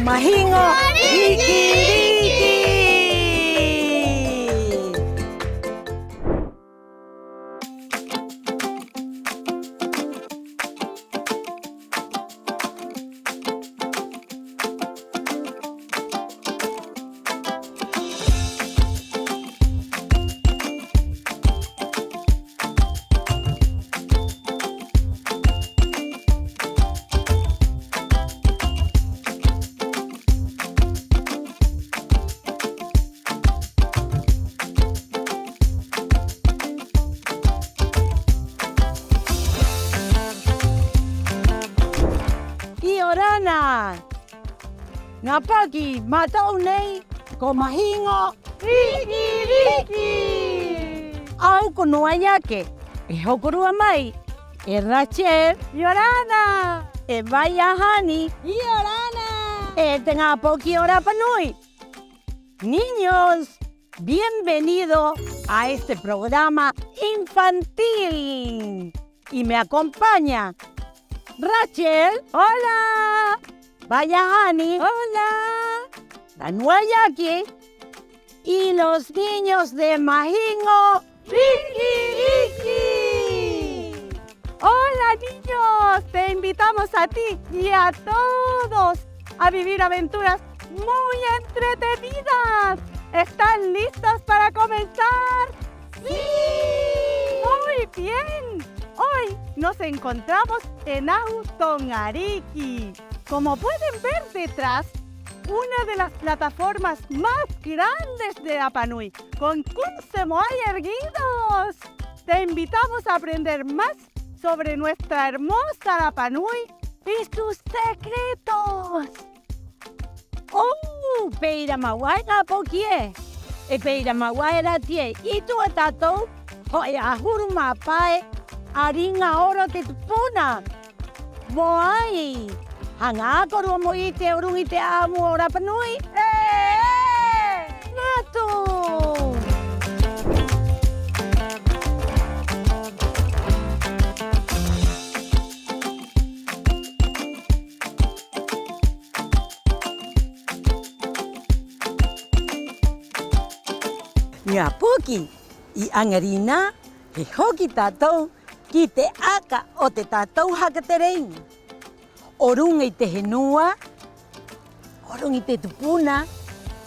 Mahingo Rikiriki. Iorana, ngapaki matau nei ko mahingo Rikiriki. Au konoa yake, e hokorua mai, e Rachel, Iorana, e Vayahani, Iorana, e te ngapaki ora panui. Niños, bienvenido a este programa infantil. Y me acompaña Rachel, hola. Vayahani, hola. Danuayaki y los niños de Mahingo Rikiriki. Hola niños, te invitamos a ti y a todos a vivir aventuras muy entretenidas. ¿Están listos para comenzar? ¡Sí! Muy bien. Hoy nos encontramos en Autongariki. Como pueden ver detrás, una de las plataformas más grandes de Rapa Nui, con 15 moai erguidos. Te invitamos a aprender más sobre nuestra hermosa Rapa Nui y sus secretos. ¡Oh! Peira mawai nga pokie. E peira mawai ra tie. I tu tatou hoi ahuru mapae aringa oro te tupuna. Moai. Hanga koru mo i te urungi te amu o Rapa Nui. Ngatu. Ngā puki I angarina he hoki tātou ki te aka o te tātou hakaterei. Orunga I te henua, orunga I te tupuna,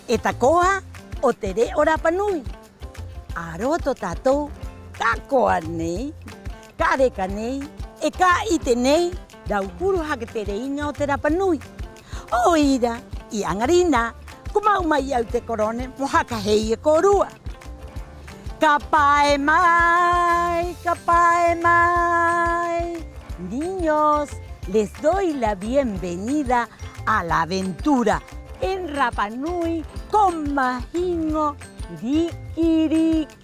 e takoa o te re o Rapa Nui. Aroto tātou ka koa nei, ka reka nei, e ka ite nei, rau huru hakatereinga o te Rapa Nui. O ira, I angarina, kumau mai au te korone, mo hakahei e korua. Kapae mai, kapae mai. Niños, les doy la bienvenida a la aventura en Rapa Nui con Mahingo Rikiriki.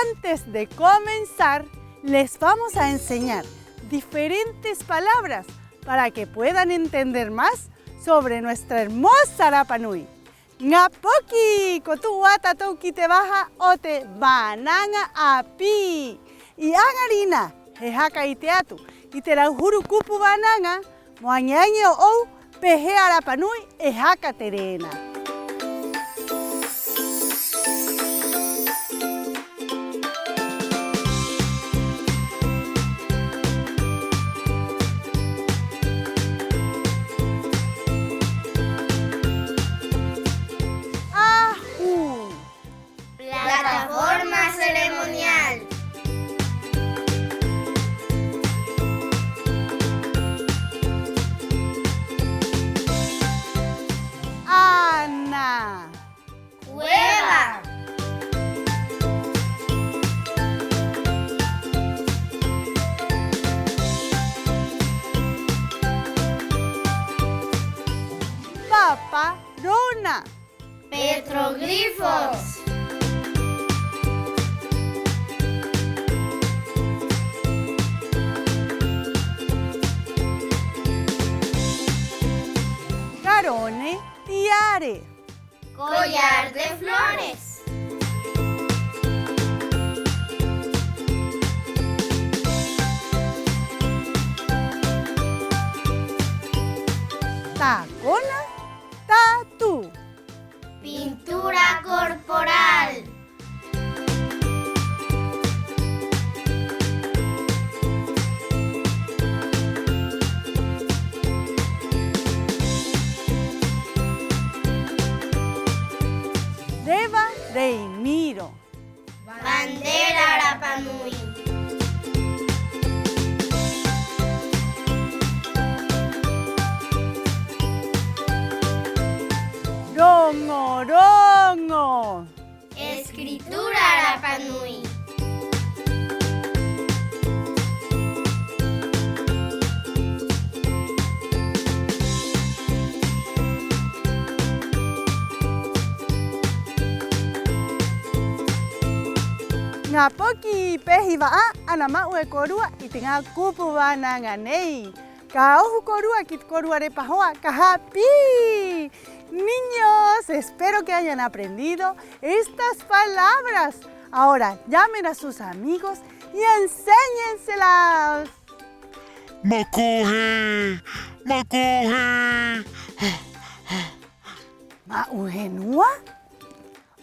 Antes de comenzar, les vamos a enseñar diferentes palabras para que puedan entender más sobre nuestra hermosa Rapa Nui. Ngapoki, kotuata toki te baja o te bananga api. Y angarina, he haka I te atu. I te rauhuru kupu bananga, moanyange o pehe a Rapa Nui e haka terena. Plataforma ceremonial. Hieroglifos. Carone tiare. Collar de flores. Tacona tatu. Pintura corporal. Deva Reimiro. Bandera Rapa Nui. Rongo rongo. Escritura Rapa Nui. Ngapoki pehiva anama uekorua itinga kupu bananganei. Kaohu korua kit korua de pajoa kahapi. Niños, espero que hayan aprendido estas palabras. Ahora llamen a sus amigos y enséñenselas. Makohe, makohe. Mauhenua?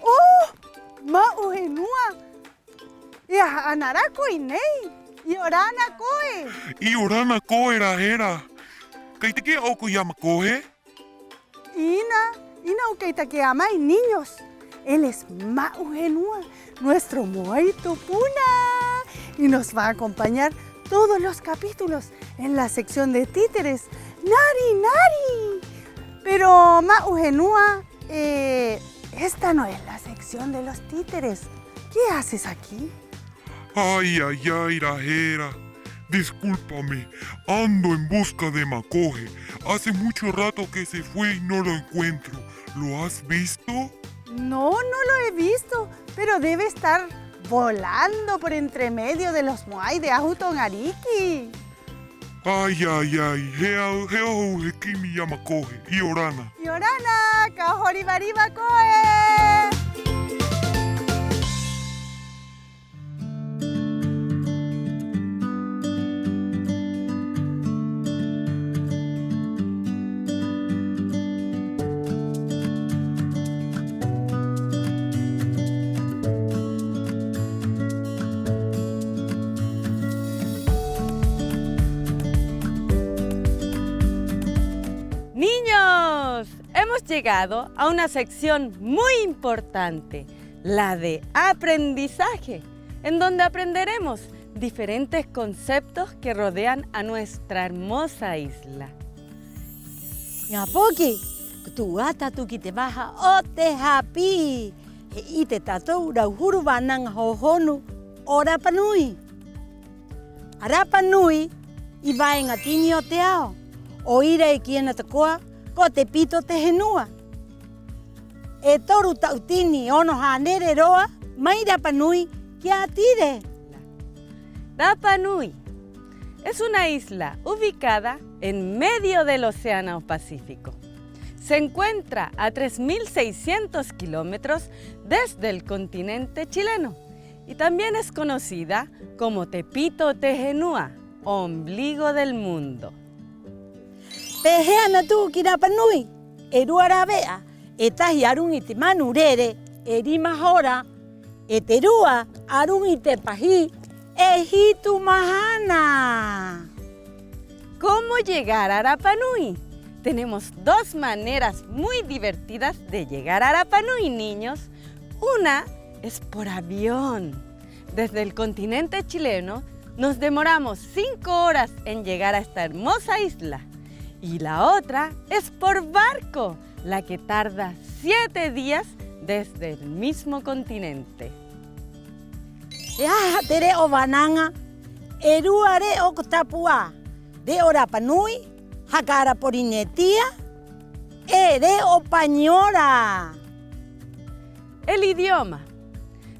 Oh, mauhenua. Ya anarako inei. Yorana koe. Iorana koe rahera. Kaiteke oku ya makohe. Ina ukeitakeamai, niños. Él es Mauhenua, nuestro Moai Tupuna. Y nos va a acompañar todos los capítulos en la sección de títeres. ¡Nari, nari! Pero Mauhenua, esta no es la sección de los títeres. ¿Qué haces aquí? Ay, ay, ay, rahera. Discúlpame, ando en busca de Makohe. Hace mucho rato que se fue y no lo encuentro. ¿Lo has visto? No, no lo he visto, pero debe estar volando por entre medio de los Moai de Ajutongariki. Ay, ay, ay, heo hekimi ya Makohe. Iorana. Yorana, kahoribariba koe. Niños, hemos llegado a una sección muy importante, la de aprendizaje, en donde aprenderemos diferentes conceptos que rodean a nuestra hermosa isla. Ngapoki, tuata tu ki te maha o te hapi. He i te tatou rauhuru wananga hohonu o Rapa Nui. A Rapa Nui, i vaenga tini o te ao. O ira e kiena te koa, ko te pito te henua. E toru tautini ono hanere roa, mai Rapa Nui ki a tire. Rapa Nui es una isla ubicada en medio del Océano Pacífico. Se encuentra a 3.600 kilómetros desde el continente chileno y también es conocida como Tepito Tehenua, ombligo del mundo. Peheana tu ki Rapa Nui, e ruara vea, e tahi arun i te manurere, e rima hora, e te rua arun i te pahi, e hitu mahana. ¿Cómo llegar a Rapa Nui? Tenemos dos maneras muy divertidas de llegar a Rapa Nui, niños. Una es por avión. Desde el continente chileno nos demoramos 5 horas en llegar a esta hermosa isla. Y la otra es por barco, la que tarda 7 días desde el mismo continente. E aha tere o wananga, e rua re o kotapua, re o Rapa Nui, hakara porinetia, e re o Pañora. El idioma.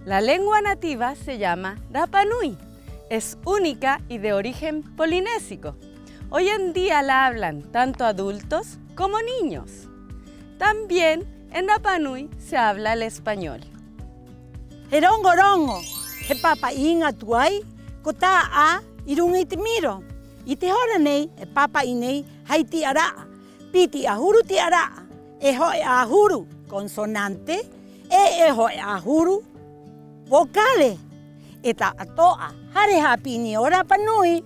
La lengua nativa se llama Rapa Nui. Es única y de origen polinésico. Hoy en día la hablan tanto adultos como niños. También en Rapa Nui se habla el español. Herongorongo, he papa inga tuai, kota a irung itimiro. Ite hora nei, e papa inei, haiti ara, piti ahuru ti ara, e hoi ahuru consonante, e hoi ahuru vocale. Eta atoa, hare hapi ni ora panui,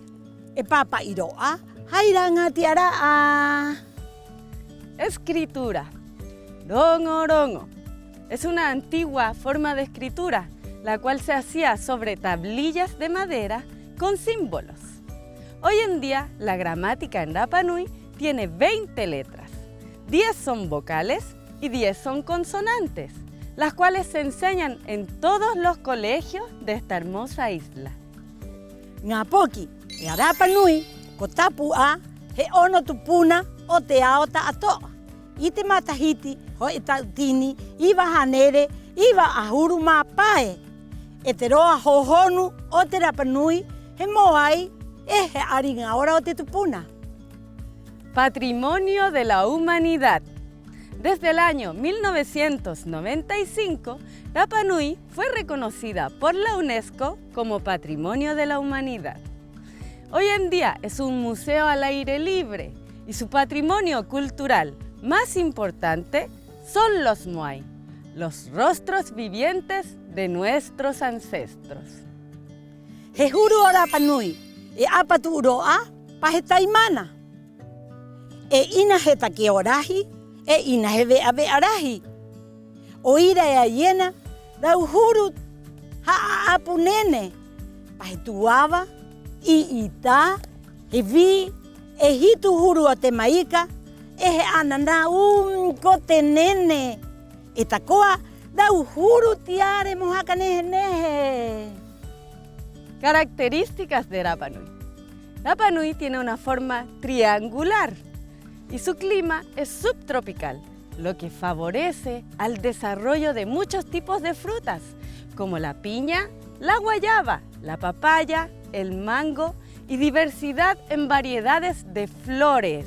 e papa iroa, hairanga ti ara. Escritura. Rongo rongo. Es una antigua forma de escritura, la cual se hacía sobre tablillas de madera con símbolos. Hoy en día, la gramática en Rapa Nui tiene 20 letras. 10 son vocales y 10 son consonantes, las cuales se enseñan en todos los colegios de esta hermosa isla. Ngapoki, e Rapa Nui, kotapu a, he ono tupuna o te aota atoa. Ite matahiti, ho e tautini, iwa hanere, iwa ahuru mapae. E te roa hohonu o te Rapa Nui, he moai, e he aringa ora o te tupuna. Patrimonio de la Humanidad. Desde el año 1995, Rapa Nui fue reconocida por la UNESCO como Patrimonio de la Humanidad. Hoy en día es un museo al aire libre y su patrimonio cultural más importante son los moai, los rostros vivientes de nuestros ancestros. He huru o Rapa Nui, e apatu uroa, pahe taimana. E ina he take orahi, e ina he vea arahi. O ira e a iena, rau huru ha apu nene. Pahe tuava, i ita, he vi, e hitu huru o te maika, e he anana ko te nene. E takoa, rau huru tiare mohaka nehe nehe. Características de Rapa Nui. Rapa Nui tiene una forma triangular y su clima es subtropical, lo que favorece al desarrollo de muchos tipos de frutas, como la piña, la guayaba, la papaya, el mango y diversidad en variedades de flores.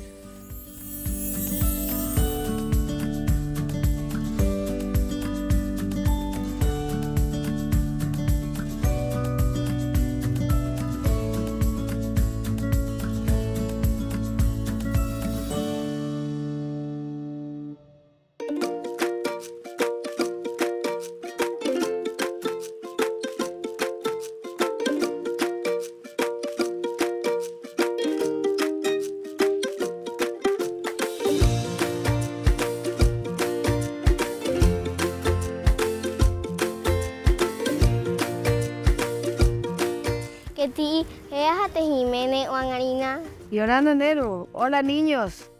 Keti, Ejate Jiménez Wangarina. Yolanda Nero, hola niños.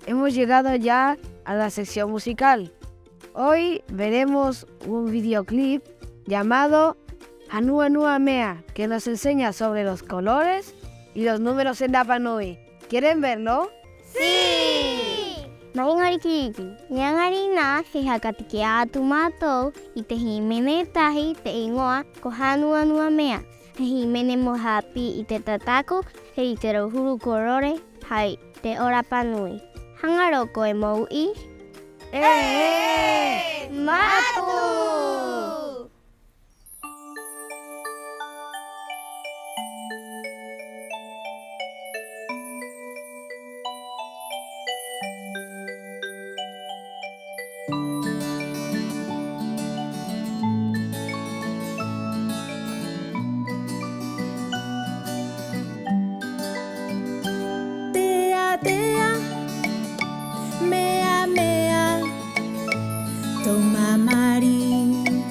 Hemos llegado ya a la sección musical. Hoy veremos un videoclip llamado Hanua Nua Mea, que nos enseña sobre los colores y los números en Rapa Nui. ¿Quieren verlo? ¡Sí! Maingari Kiki, Yangarina, Hejakatike Atumato, y te Jiménez Taji, te Ingoa, Kohanua Nua Mea. Jiménez Mohapi y te Tataku, y te Rohuru Korore, Hai, te Rapa Nui. Hangaroko Emoi. Matu! Tea, tea, mea, mea, toma mari.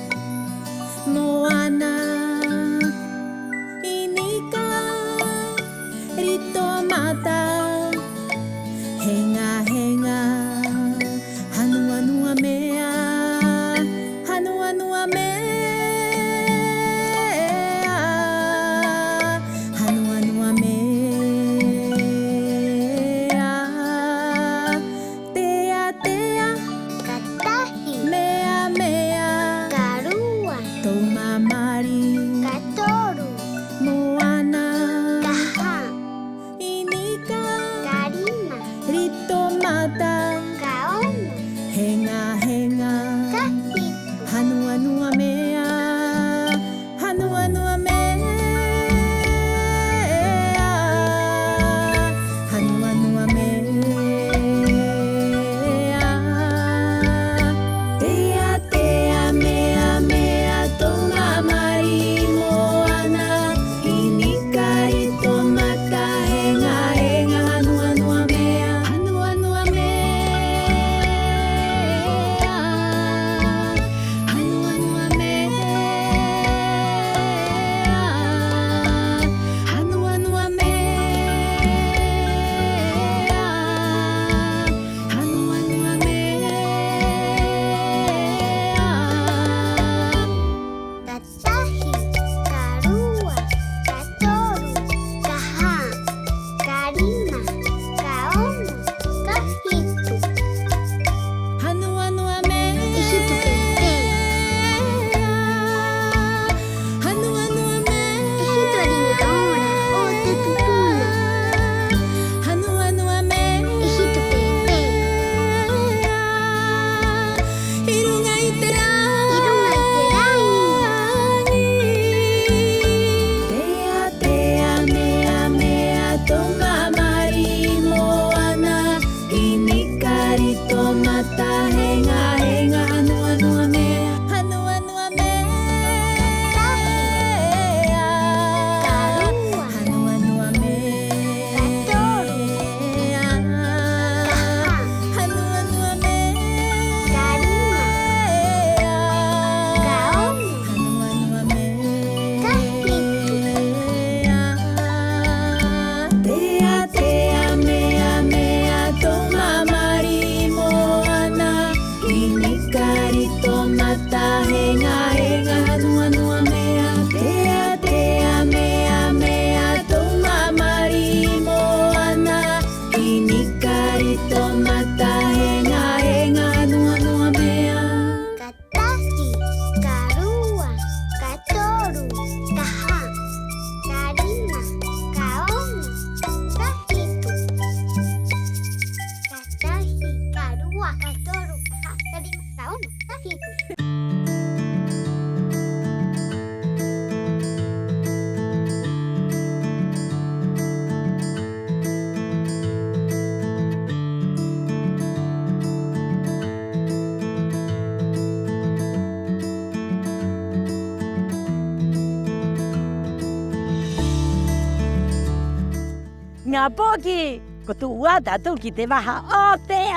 Nga poki, kutuwata tu ki te waha, o te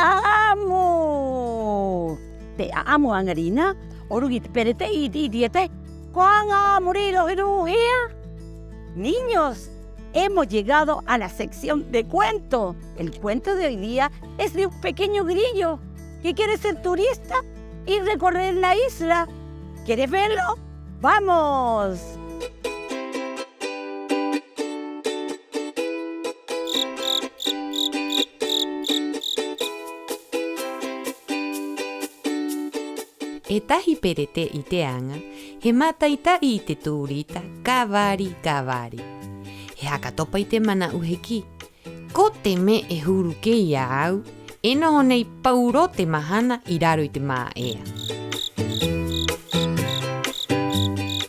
amo! Te amo angarina, orugi te perete y te Kuanga murido ia. Niños, hemos llegado a la sección de cuento. El cuento de hoy día es de un pequeño grillo que quiere ser turista y recorrer la isla. ¿Quieres verlo? ¡Vamos! E tahi perete I te anga, he mata I tai I te tūrita, kavari. He hakatopa I te mana uheki. Ko te me e huru ke ia au, e noho nei pauro te mahana I raro I te maa ea.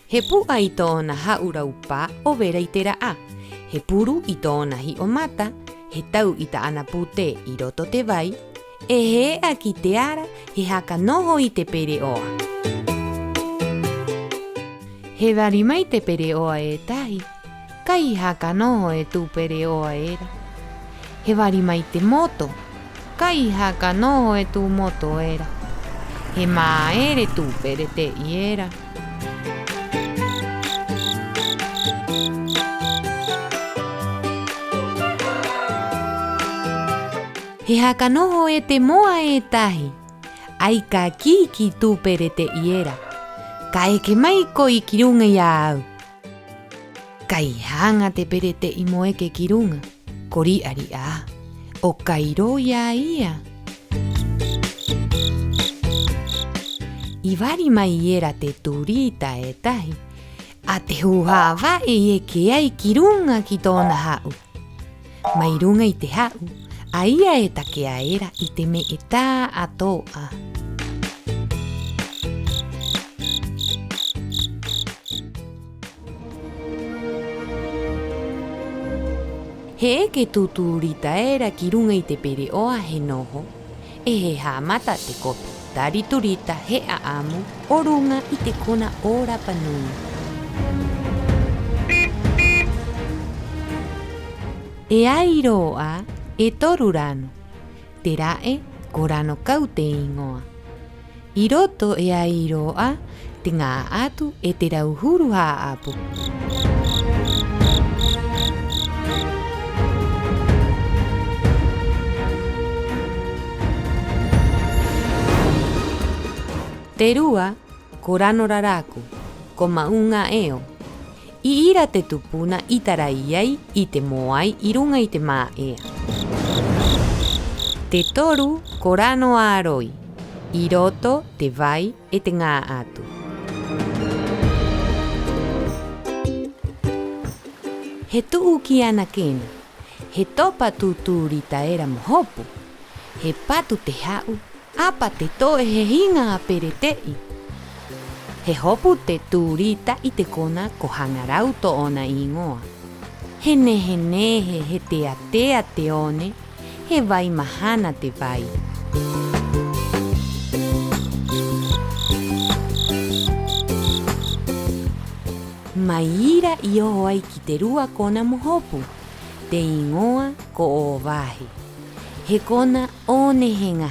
He pua I tōna haurau pā o vera I te raa. He puru I tōna hi o mata, he tau I ta ana pute I roto te vai, e he a ki te ara he haka noho I te pere oa. He wari mai te pere oa e tahi, kai haka noho e tū pere oa era. He wari mai te moto, kai haka noho e tū moto era. He maa ere tū pere te I era. He haka noho e te moa e tahi, ai ka ki tū pere te I era. Ka eke mai ko I kirunga ia au. Kai hanga te pere te I moe ke kirunga, kori ari a, o kairo ia ia. I wari mai era te turita e tahi, a te huhawa e ke ai kirunga ki tōna hau. Mai runga I te hau, a ia e takea era I te me e tā atoa. He eke tūtūrita era ki runga I te pere oa he noho, e he hāmata te kopi, tari turita he a amu o runga I te kona o Rapanui. E airoa e torurano, te rae ko rano kau te ingoa. I roto e airoa te ngā atu e te rauhuru haapu. Te rua ko rano raraku, ko maunga eo. I ira te tupuna I tarai ai I te moai I runga I te maa ea. Te toru ko rano āroi, I roto te vai e te ngā atu. He tu'uki anakena. He topa tuturita era mohopu. He patu te ha'u. Apa te toe he hinga a perete'i. He hopu te turita I te kona ko hangarau to ona ingoa. He nehe he tea te one. He vai mahana te vai. Maira I oho ai ki te rua kona mohopu. Te ingoa ko o wahi. He kona one henga.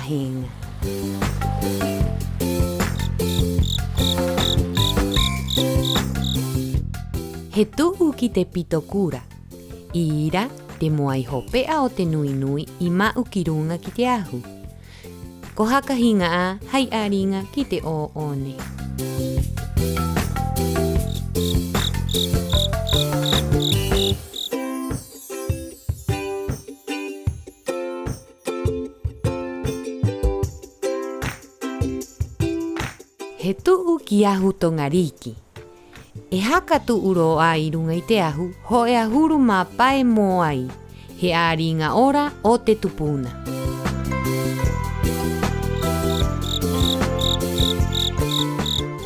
He tu'u ki te pitokura. Ira te moai hopea o te nui I ma'u ki runga ki te ahu. Ko haka hinga a hai aringa ki te o one. He tu'u ki ahu tongariki. E haka tu'uro a I runga I te ahu, ho e ahuru mā pae mō ai. He āringa ora o te tupuna.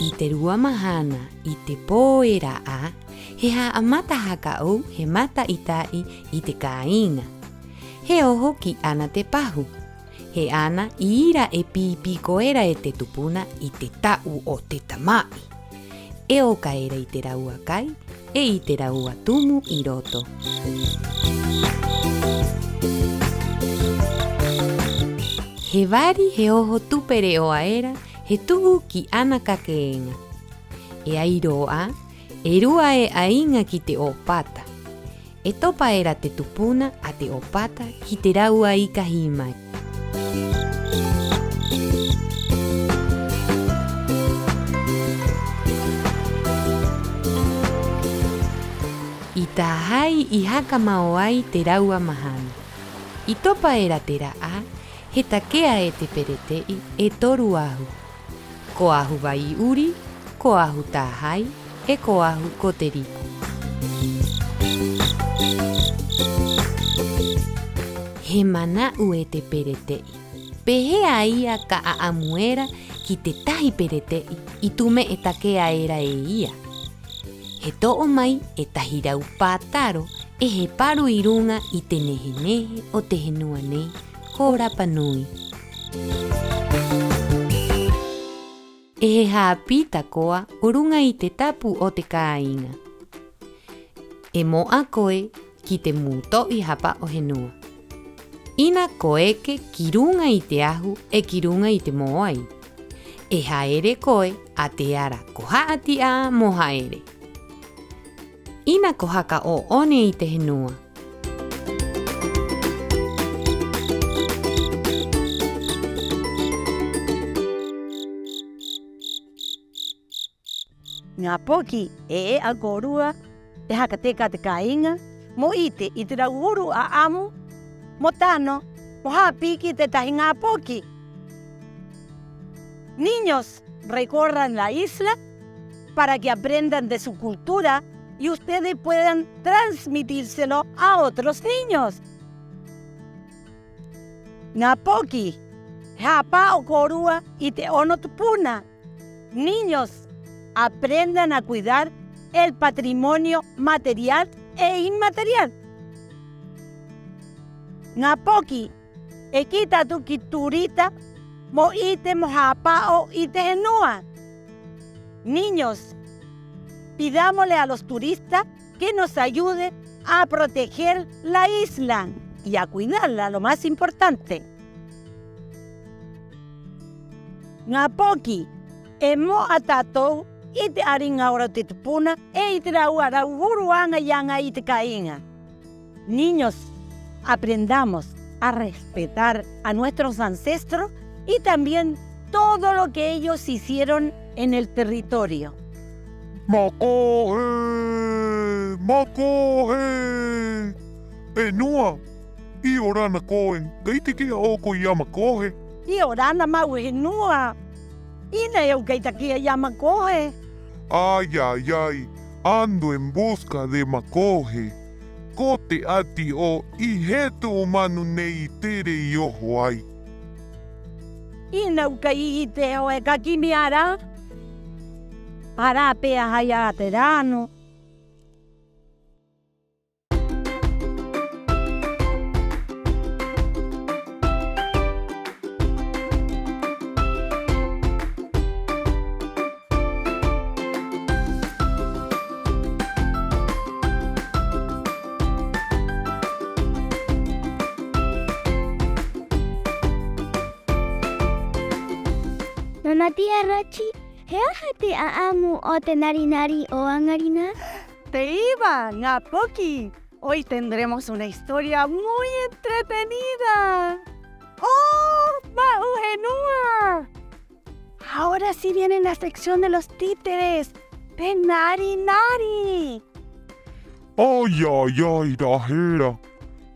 I te rua mahana, I te pōera a, he ha amata haka au, he mata itai I te kāinga. He oho ki ana te pahu. He ana I ira e pipi koera e te tupuna I te tau o te tamai. E o kaera I te raua kai, e I te raua tumu I roto. He wari he oho tupere o aera, he tu'u ki ana kakeenga. E airo a, e rua e ainga ki te opata. E topa era te tupuna a te opata ki te raua I kahimai. I tahai I haka mao ai te raua mahana. I topa era te raa, he takea e te peretei e toru ahu. Ko ahu vai uri, ko ahu tahai, e ko ahu ko te riku. He mana'u e te peretei. Pehea ia ka a amuera ki te tahi peretei I tume e takea era e ia. He to'o mai e tahi rau pātaro e he paru I runga I te nehe o te henua nei ko Rapa Nui. E he hāpita koa o runga I te tapu o te kāinga. E moa koe ki te mūtoi hapa o henua. Ina koeke ki runga I te ahu e ki runga I te moai. E haere koe a te ara ko haati a mo haere. Ina ko haka o one I te henua. Ngā poki e a korua, te haka teka te kāinga, mo ite I te rauuru a amu, mo tano, mo hapiki te tahi ngā poki. Niños recorran la isla para que aprendan de su cultura y ustedes puedan transmitírselo a otros niños. Ngā poki, hapa o korua I te ono tupuna. Niños, aprendan a cuidar el patrimonio material e inmaterial. Ngā poki, e kita tu ki turita, mo ite mo hapao I te henua. Niños, pidámosle a los turistas que nos ayuden a proteger la isla y a cuidarla, lo más importante. Ngā poki, e mo atatou I te aringa ora te tupuna e I te raua rauhuruanga yanga I te kāinga. Niños, aprendamos a respetar a nuestros ancestros y también todo lo que ellos hicieron en el territorio. Makohe! Makohe! E noa! I orana koen, kei te kia oko I amakohe. I orana mau he nua. Ina eu kei takia I amakohe. Ay, ay, ay, ando en busca de Makohe. kote ati o I heto manu nei tere I oho ai. Inauka I te hoe kakini ara. Para pea haya terano. Nona tía Rachi, ¿heahate a amu o te nari o angarina? Te iba, Napoki. Hoy tendremos una historia muy entretenida. ¡Oh, Mauhenua! Ahora sí viene la sección de los títeres. De Nari Nari. Ay, ay, ay, Rajera.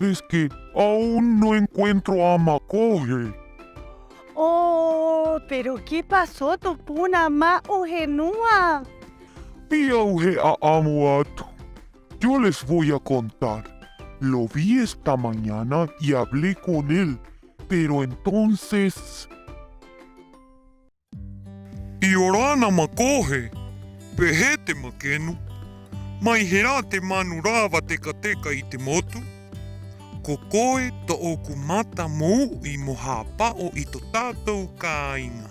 Es que aún no encuentro a Makohe. Oh, pero ¿qué pasó, Tupuna Mauhenua? Vi auge a Amuatu. Yo les voy a contar. Lo vi esta mañana y hablé con él. Pero entonces... Iorana Makohe. Pehete Makenu. Maiherate manurava tekateka I te motu. Kokoe to okumata mo I mohapao I to tātou kāinga.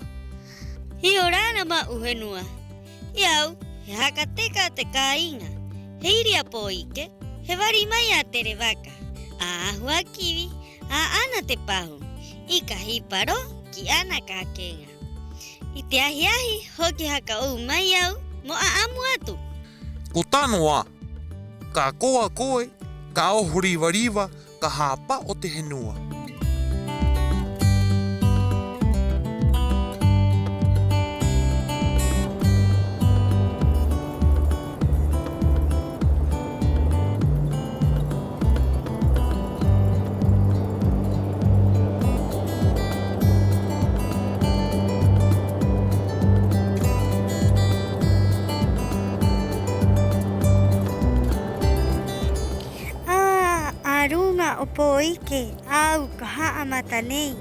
Hiorana Mauhenua. Iau, he hakateka te kāinga. He iria poike, he wari mai a tere waka. A ahua kiwi, a ana te pahu. I ka hiparo ki ana ka kenga. I te ahi hoki haka ou mai au mo a amu atu. Ko tanoa, ka koa koe, ka ohuriwariwa, ka hapa o te henua. Arunga o poike, au ka haa matanei.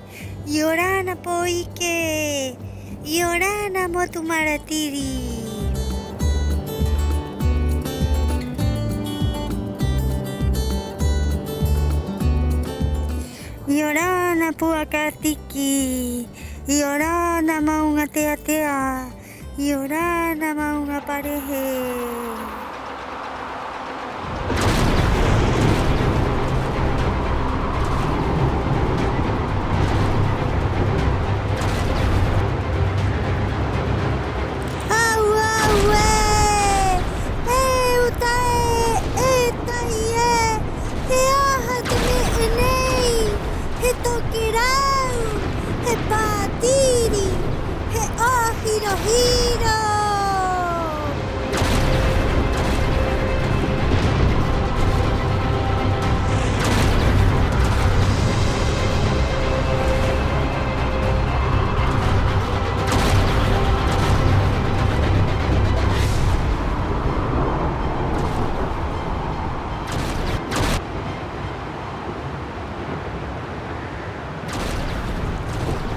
Iorana poike, Iorana motu maratiri. Iorana puakatiki, Iorana maunga tea tea, Iorana maunga parehe.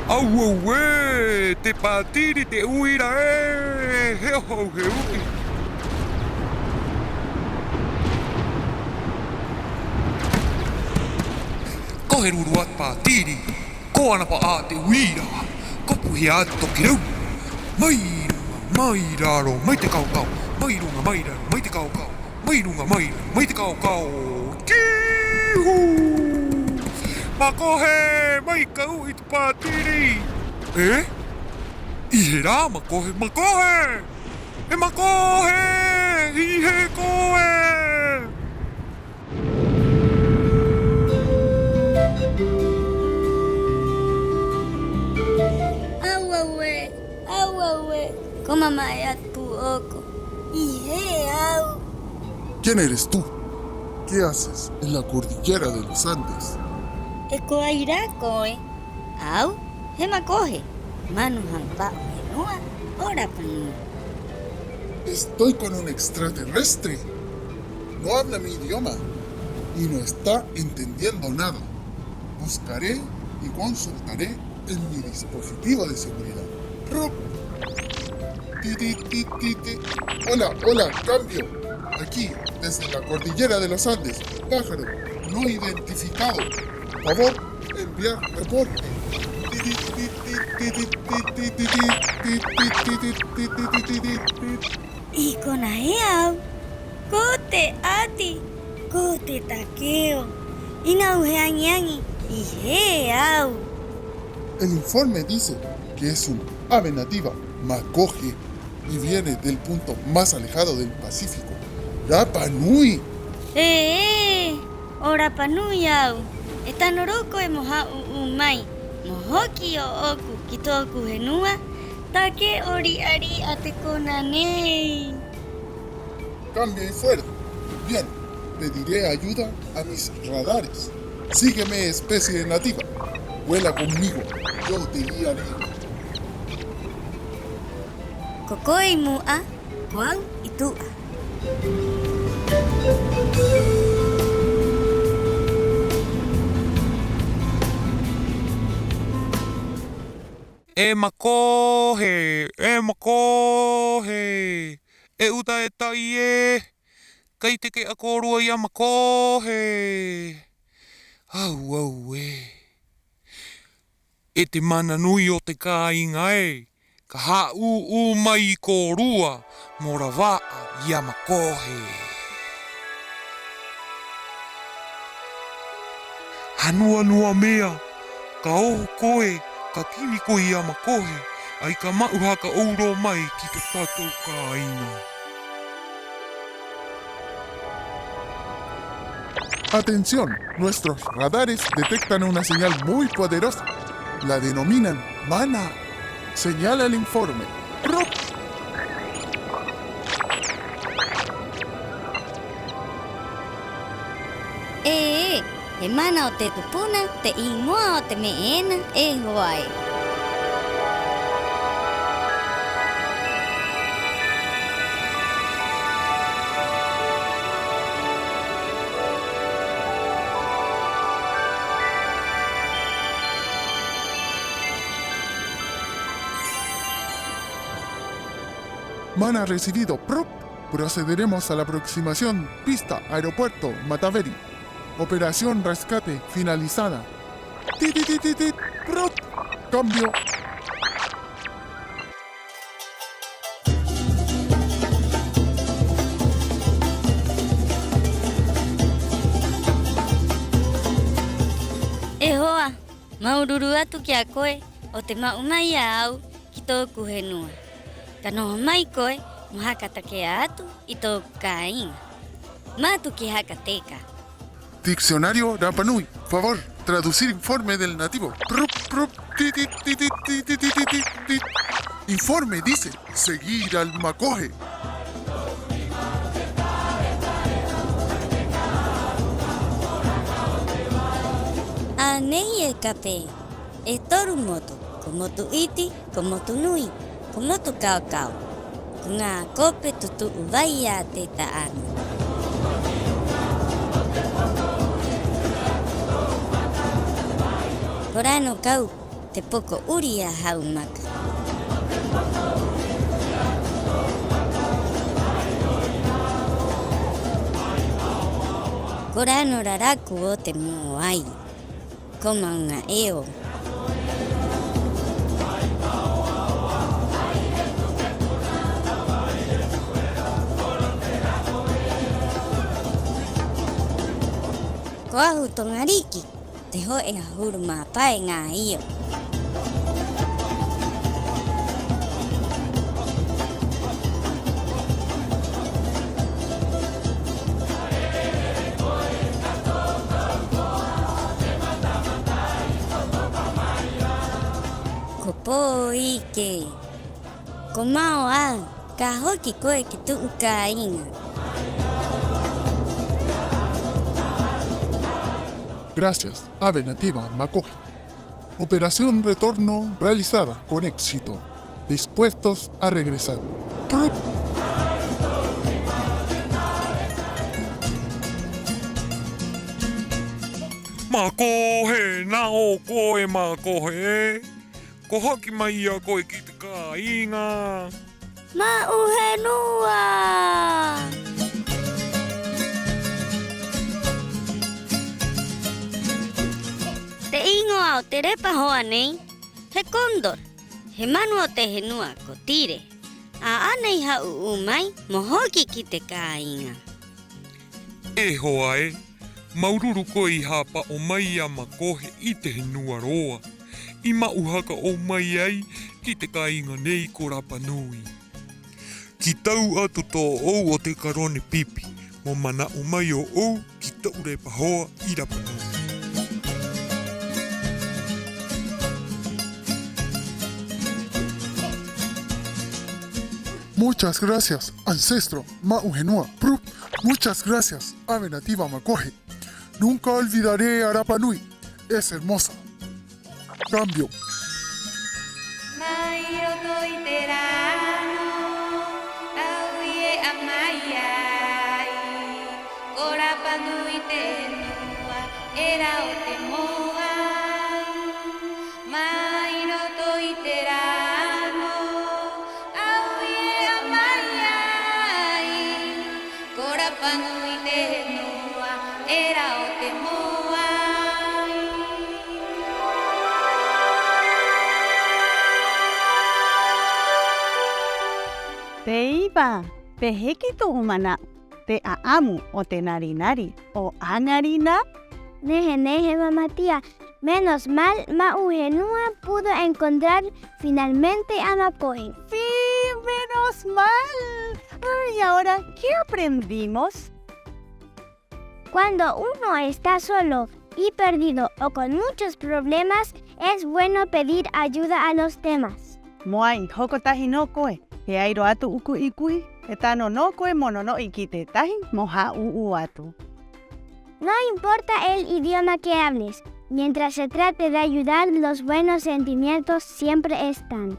Auwe, te patiri te uira he ho he ui. Kohe ruruat patiri, ko ana pa a te uira, ko puhi a te tokirau. Mairaro, mai te kaukau, mairunga mairaro, mai te kaukau, mairunga mairaro, mai te kaukau. Kihu! Makohe, mai kau I te patiri. I he rā Makohe, Makohe! E Makohe! I he koe! Auaue, koma mai atu oko. I he au. ¿Quién eres tú? ¿Qué haces en la cordillera de los Andes? E koa ira koe. Au, he Makohe. Manu hampa henua, ora panu. Estoy con un extraterrestre. No habla mi idioma. y no está entendiendo nada. Buscaré y consultaré en mi dispositivo de seguridad. ¡Rup! Ti, ti, ti, ti, ti. Hola, hola, cambio. Aquí, desde la cordillera de los Andes. Pájaro no identificado. Por favor, enviar reporte. Ti, ti, ti, ti, ti, ti, ti, ti, ti, ti, ti, ti, ti, ti, ti. Y con aeau, kote ati, kote takeo, inaujeañani, y heau. El informe dice que es un ave nativa, macoge, y viene del punto más alejado del Pacífico, Rapa Nui. Ora panuyau. Esta noroko emoja umai. Mohoki o oku, kitoku genua, take ori ari atekonane. Cambio y fuera. Bien, pediré ayuda a mis radares. Sígueme, especie nativa. Vuela conmigo, yo te guiaré. Kokoi mua, kuau itua. Makohe, makohe. Uta e taie. Kai te ke akorua ia makohe. Au, E te mana nui o te kāinga e. Ka hau mai I korua. Mora waa ia makohe. Hanua mea. Ka oho koe. Ka kini koe ia makohe. Ai ka mau haka ouro mai ki te tātou kāinga. Atención, nuestros radares detectan una señal muy poderosa. La denominan mana. Señala el informe. ¡Rup! E mana o te tupuna, te ingoa o te meena, e hoai. Mana recibido. ¡Prup! Procederemos a la aproximación. Pista, aeropuerto, Mataveri. Operación rescate finalizada. ¡Tit, tit, tit, tit! ¡Prup! Cambio. E hoa, maururu atu ki a koe o te maumai au ki tōku henua. Ka noho mai koe, mo hakatake atu I tōku kāinga. Matu ki hakateka. Diccionario Rapa Nui. Favor, traducir informe del nativo. Prup, prup, tit, tit, tit, tit, tit, tit, tit, tit. Informe dice, seguir al macoge. Anei e kape. E toru motu. Ko motu iti, ko motu nui. Ko motu kaukau. Ko ngā kope tutu uwai a te taanu. Ko rano kau, te poko uri a haumaka. Ko rano raraku o te moai. Ko maunga eo. Ko ahu tongariki, te ho e ahuru māpae ngā io. Ko pō ike. Ko mao au, ka hoki koe ki tuu ka inga. Gracias, ave nativa macoge. Operación retorno realizada con éxito. Dispuestos a regresar. ¡Prup! Makohe nao koe makohe. Kohaki maia koe ki te kāinga. Ma'uhenua! Te ingoa o te repa hoa nei, he kondor, he manu o te henua ko tire. A anei hau umai, mohoki ki te kāinga. E hoa e, maururu koe I hapa o mai a makohe I te henua roa. I mauhaka o mai ai ki te kāinga nei ko Rapa Nui. Ki tau atu tō ou o te karone pipi, mo mana o mai o ou ki tau repa hoa I Rapa Nui. Muchas gracias, ancestro Ma'uhenua Prup. Muchas gracias, ave nativa Makohe. Nunca olvidaré a Rapa Nui. Es hermosa. Cambio. Te iba, te heki tu umana, te aamu o te narinari o angarina. Neje, mamá tía. Menos mal, Ma'uhenua pudo encontrar finalmente a Makohe. Sí, menos mal. Y ahora, ¿qué aprendimos? Cuando uno está solo y perdido o con muchos problemas, es bueno pedir ayuda a los demás. Moai, hokotahi no koe. He airo atu uku ikui, e tano no koe mono no ikite tahi moha atu. No importa el idioma que hables, mientras se trate de ayudar, los buenos sentimientos siempre están.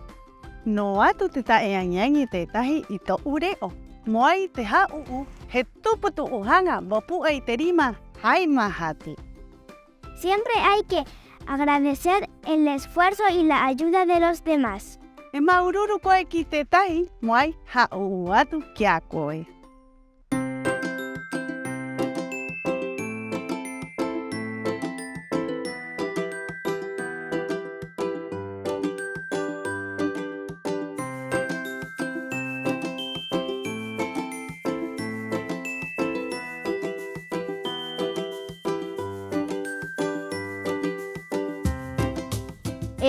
No atu te ta eanyangi te tahi I to ureo. Moai te ha he tupu tu uhanga mopu e te rima hai mahati. Siempre hay que agradecer el esfuerzo y la ayuda de los demás. E maururu koe ki te tahi, moai ha atu kia koe.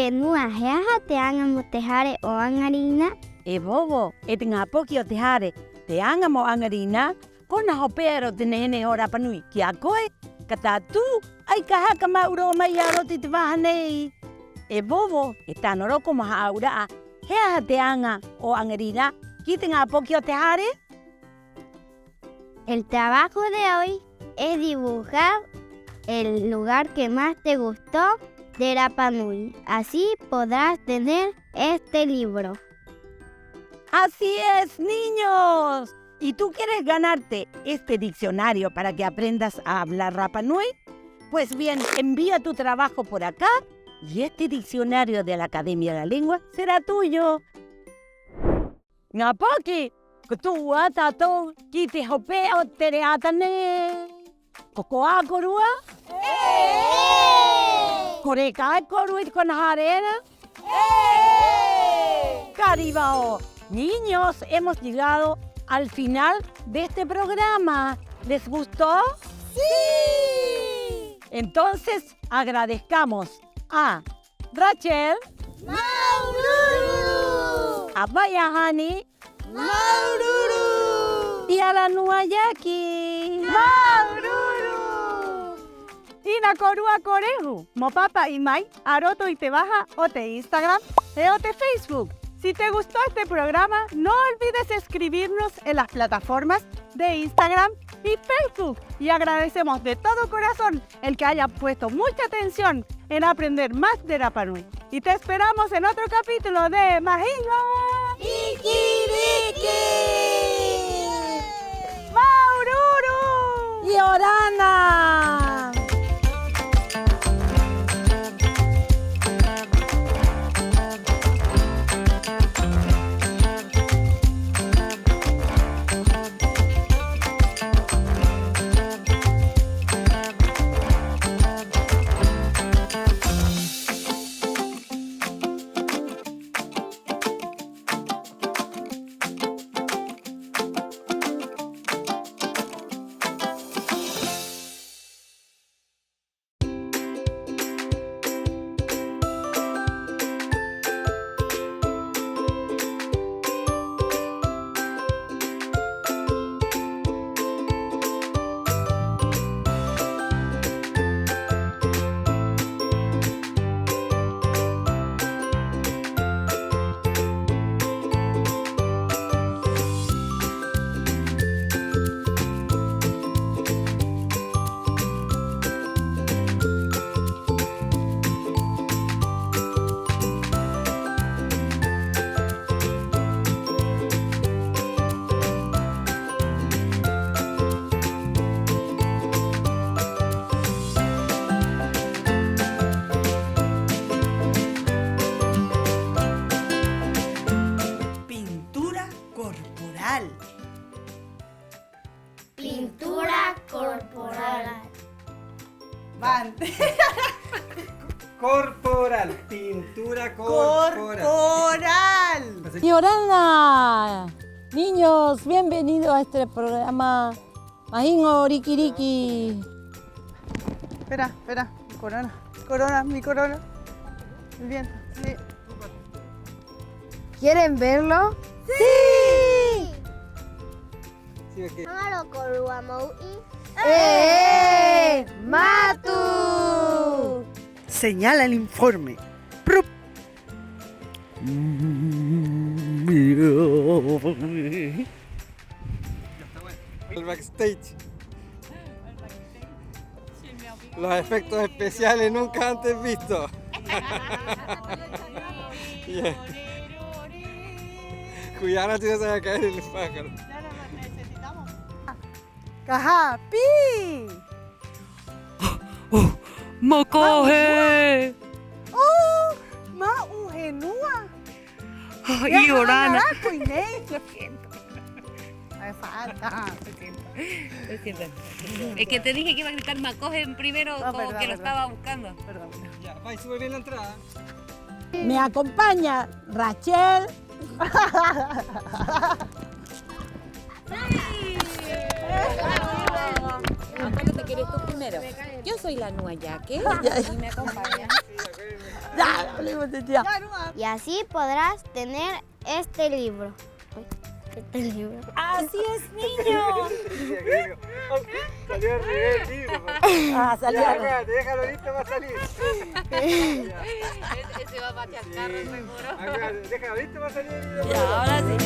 Nua heaha te anga mo te hare o angarina. E bobo, e te ngā poki o te hare, te anga mo angarina, kona hopero te nene o Rapa Nui. Kia koe, ka tātū, ai ka haka mauro mai a roti te waha nei. E bobo, e tāno roko maha auraa, heaha te anga o angarina, ki te ngā poki o te hare? El trabajo de hoy es dibujar el lugar que más te gustó de Rapa Nui. Así podrás tener este libro. ¡Así es, niños! ¿Y tú quieres ganarte este diccionario para que aprendas a hablar Rapa Nui? Pues bien, envía tu trabajo por acá y este diccionario de la Academia de la Lengua será tuyo. Ngā poki, kutu ata tō ki te hopeo tere atane. Koko a korua? Kore kai koru I kona harera? ¡Caribao! Niños, hemos llegado al final de este programa. ¿Les gustó? ¡Sí! Entonces, agradezcamos a Rachel, Maururu, a Bayahani, Maururu, y a la Nuayaki, Maururu. Ina korua korehu, mo papa y mai, aroto y te baja o te Instagram o te Facebook. Si te gustó este programa, no olvides escribirnos en las plataformas de Instagram y Facebook. Y agradecemos de todo corazón el que haya puesto mucha atención en aprender más de Rapa Nui. Y te esperamos en otro capítulo de Mahingo Ikiriki, Maururu y Orana. Corporal, pintura corporal. ¡Corporal! Y Orana, niños, bienvenidos a este programa Majingo Rikiriki. Espera, mi corona. El viento. Sí. ¿Quieren verlo? ¡Sí! Sí, ok. Hágalo con Ruamou ¡Matu! Señala el informe. Prup. El backstage. Los efectos especiales nunca antes vistos. Yeah. Cuidado, no te vas a caer el pájaro. ¡Cajapi! ¡Macoge! ¡Oh! ¡Mauhenua! ¡Ay, Orana! Lo siento. Me falta. Lo siento. Es que te dije que iba a gritar Macoge primero, No, como verdad, que lo verdad. estaba buscando. Perdón. Ya, va y sube bien la entrada. Me acompaña Rachel. Acuérdate que eres tú primero. Yo soy la Nuayaque y me acompaña. Ya, hablemos de tía. Y así podrás tener este libro. Este libro. Así es, niños. Salió al revés el libro. Ah, salió. Déjalo listo para salir. Ese va a machacar, seguro. Déjalo listo para salir el libro. Ya, ahora sí.